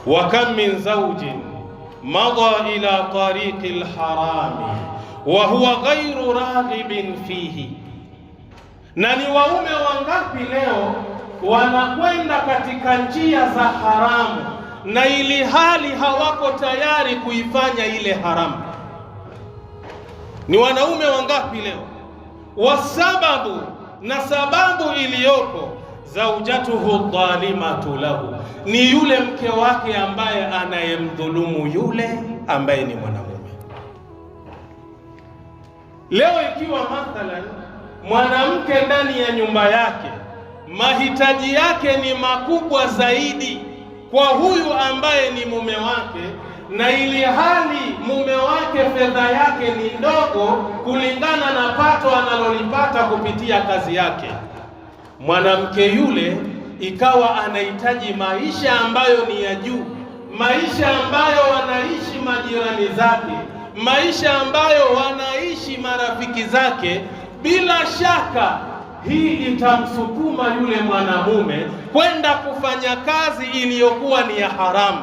wa kam min zawjin madha ila tariqi alharami wa huwa ghayru raghibin fihi. Na ni waume wangapi leo wanakwenda katika njia za haramu na ili hali hawako tayari kuifanya ile haramu? Ni wanaume wangapi leo? Wasababu, na sababu iliyopo, zaujatuhu dhalimatu lahu, ni yule mke wake ambaye anayemdhulumu yule ambaye ni mwanamume. Leo ikiwa mathalan mwanamke ndani ya nyumba yake mahitaji yake ni makubwa zaidi kwa huyu ambaye ni mume wake, na ili hali mume wake fedha yake ni ndogo kulingana na pato analolipata kupitia kazi yake, mwanamke yule ikawa anahitaji maisha ambayo ni ya juu, maisha ambayo wanaishi majirani zake, maisha ambayo wanaishi marafiki zake, bila shaka hii itamsukuma yule mwanamume kwenda kufanya kazi iliyokuwa ni ya haramu.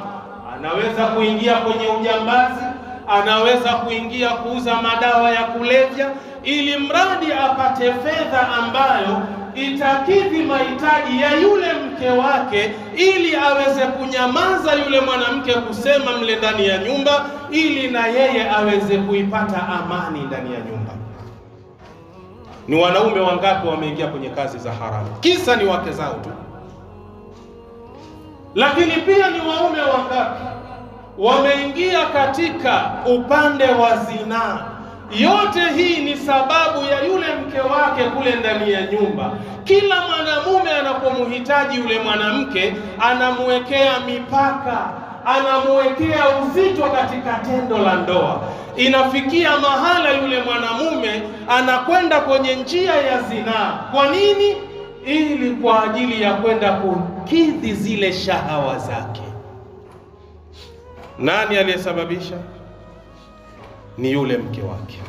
Anaweza kuingia kwenye ujambazi, anaweza kuingia kuuza madawa ya kulevya, ili mradi apate fedha ambayo itakidhi mahitaji ya yule mke wake, ili aweze kunyamaza yule mwanamke kusema mle ndani ya nyumba, ili na yeye aweze kuipata amani ndani ya nyumba. Ni wanaume wangapi wameingia kwenye kazi za haramu, kisa ni wake zao tu? Lakini pia ni waume wangapi wameingia katika upande wa zinaa? Yote hii ni sababu ya yule mke wake kule ndani ya nyumba. Kila mwanamume anapomhitaji yule mwanamke, anamwekea mipaka, anamwekea uzito katika tendo la ndoa. Inafikia mahala yule mwanamume anakwenda kwenye njia ya zinaa. Kwa nini? Ili kwa ajili ya kwenda kukidhi zile shahawa zake. Nani aliyesababisha? Ni yule mke wake.